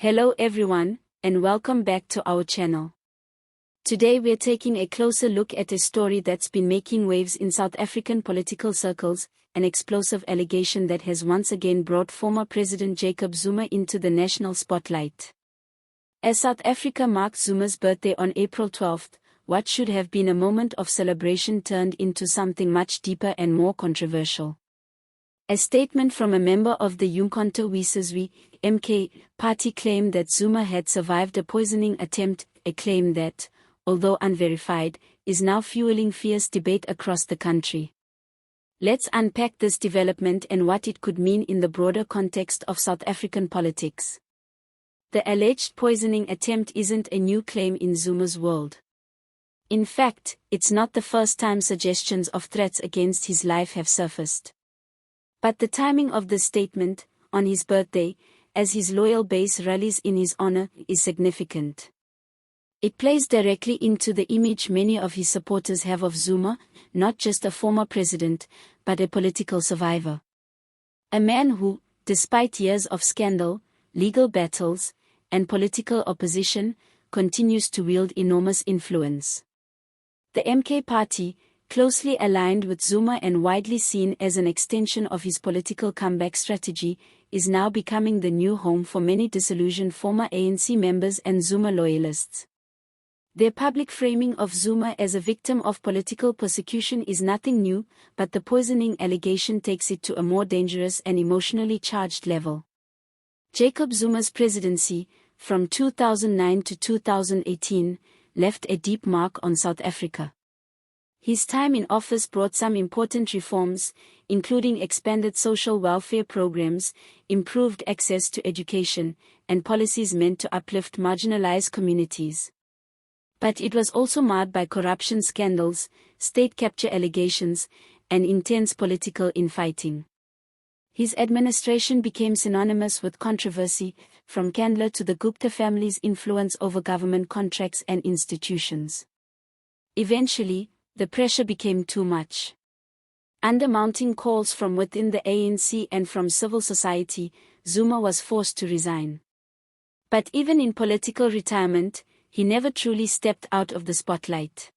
Hello everyone, and welcome back to our channel. Today we're taking a closer look at a story that's been making waves in South African political circles, an explosive allegation that has once again brought former President Jacob Zuma into the national spotlight. As South Africa marked Zuma's birthday on April 12, what should have been a moment of celebration turned into something much deeper and more controversial. A statement from a member of the uMkhonto weSizwe (MK) party claimed that Zuma had survived a poisoning attempt, a claim that, although unverified, is now fueling fierce debate across the country. Let's unpack this development and what it could mean in the broader context of South African politics. The alleged poisoning attempt isn't a new claim in Zuma's world. In fact, it's not the first time suggestions of threats against his life have surfaced. But the timing of this statement, on his birthday, as his loyal base rallies in his honor, is significant. It plays directly into the image many of his supporters have of Zuma, not just a former president, but a political survivor. A man who, despite years of scandal, legal battles, and political opposition, continues to wield enormous influence. The MK party, closely aligned with Zuma and widely seen as an extension of his political comeback strategy, is now becoming the new home for many disillusioned former ANC members and Zuma loyalists. Their public framing of Zuma as a victim of political persecution is nothing new, but the poisoning allegation takes it to a more dangerous and emotionally charged level. Jacob Zuma's presidency, from 2009 to 2018, left a deep mark on South Africa. His time in office brought some important reforms, including expanded social welfare programs, improved access to education, and policies meant to uplift marginalized communities. But it was also marred by corruption scandals, state capture allegations, and intense political infighting. His administration became synonymous with controversy, from Kandla to the Gupta family's influence over government contracts and institutions. Eventually, the pressure became too much. Under mounting calls from within the ANC and from civil society, Zuma was forced to resign. But even in political retirement, he never truly stepped out of the spotlight.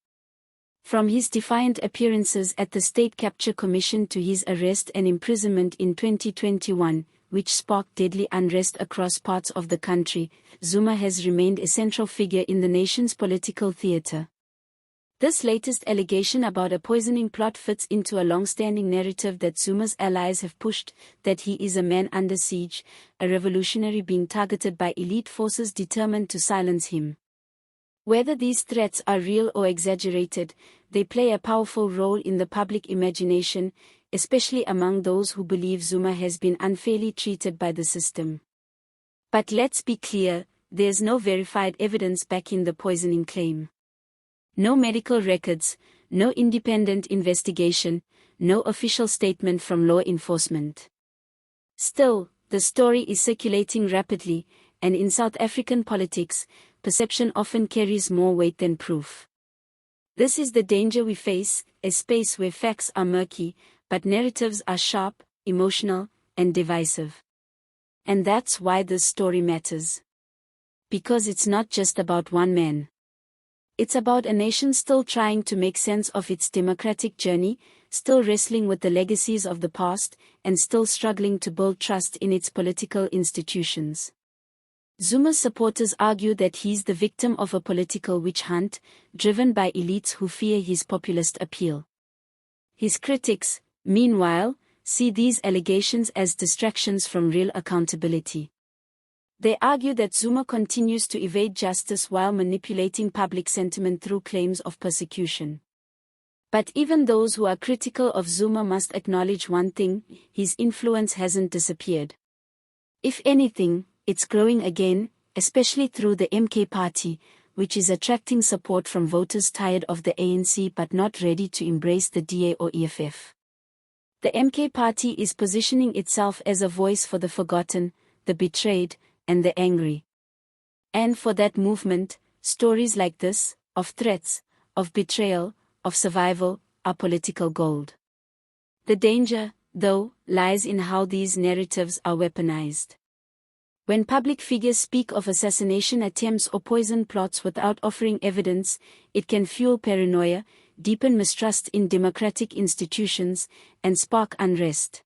From his defiant appearances at the State Capture Commission to his arrest and imprisonment in 2021, which sparked deadly unrest across parts of the country, Zuma has remained a central figure in the nation's political theater. This latest allegation about a poisoning plot fits into a long-standing narrative that Zuma's allies have pushed, that he is a man under siege, a revolutionary being targeted by elite forces determined to silence him. Whether these threats are real or exaggerated, they play a powerful role in the public imagination, especially among those who believe Zuma has been unfairly treated by the system. But let's be clear, there's no verified evidence backing the poisoning claim. No medical records, no independent investigation, no official statement from law enforcement. Still, the story is circulating rapidly, and in South African politics, perception often carries more weight than proof. This is the danger we face, a space where facts are murky, but narratives are sharp, emotional, and divisive. And that's why this story matters. Because it's not just about one man. It's about a nation still trying to make sense of its democratic journey, still wrestling with the legacies of the past, and still struggling to build trust in its political institutions. Zuma's supporters argue that he's the victim of a political witch hunt, driven by elites who fear his populist appeal. His critics, meanwhile, see these allegations as distractions from real accountability. They argue that Zuma continues to evade justice while manipulating public sentiment through claims of persecution. But even those who are critical of Zuma must acknowledge one thing: his influence hasn't disappeared. If anything, it's growing again, especially through the MK party, which is attracting support from voters tired of the ANC but not ready to embrace the DA or EFF. The MK party is positioning itself as a voice for the forgotten, the betrayed, and the angry. And for that movement, stories like this, of threats, of betrayal, of survival, are political gold. The danger, though, lies in how these narratives are weaponized. When public figures speak of assassination attempts or poison plots without offering evidence, it can fuel paranoia, deepen mistrust in democratic institutions, and spark unrest.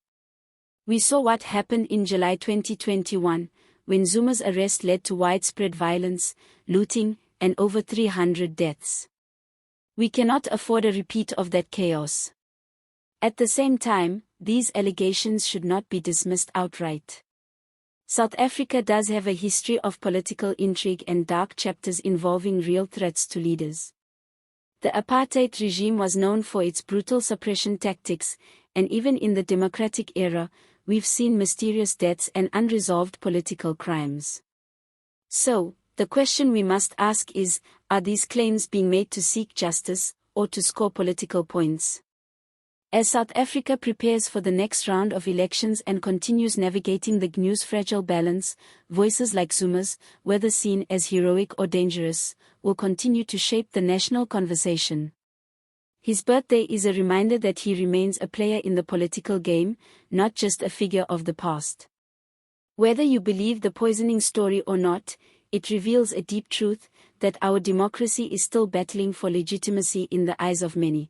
We saw what happened in July 2021, when Zuma's arrest led to widespread violence, looting, and over 300 deaths. We cannot afford a repeat of that chaos. At the same time, these allegations should not be dismissed outright. South Africa does have a history of political intrigue and dark chapters involving real threats to leaders. The apartheid regime was known for its brutal suppression tactics, and even in the democratic era, we've seen mysterious deaths and unresolved political crimes. So, the question we must ask is, are these claims being made to seek justice, or to score political points? As South Africa prepares for the next round of elections and continues navigating the GNU's fragile balance, voices like Zuma's, whether seen as heroic or dangerous, will continue to shape the national conversation. His birthday is a reminder that he remains a player in the political game, not just a figure of the past. Whether you believe the poisoning story or not, it reveals a deep truth, that our democracy is still battling for legitimacy in the eyes of many.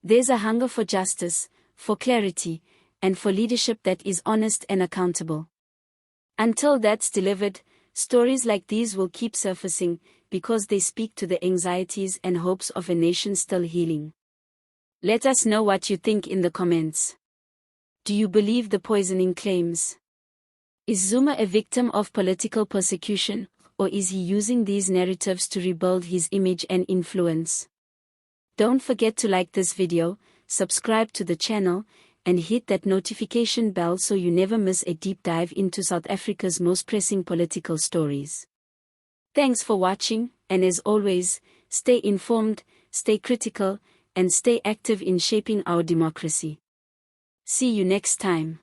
There's a hunger for justice, for clarity, and for leadership that is honest and accountable. Until that's delivered, stories like these will keep surfacing, because they speak to the anxieties and hopes of a nation still healing. Let us know what you think in the comments. Do you believe the poisoning claims? Is Zuma a victim of political persecution, or is he using these narratives to rebuild his image and influence? Don't forget to like this video, subscribe to the channel, and hit that notification bell so you never miss a deep dive into South Africa's most pressing political stories. Thanks for watching, and as always, stay informed, stay critical, and stay active in shaping our democracy. See you next time.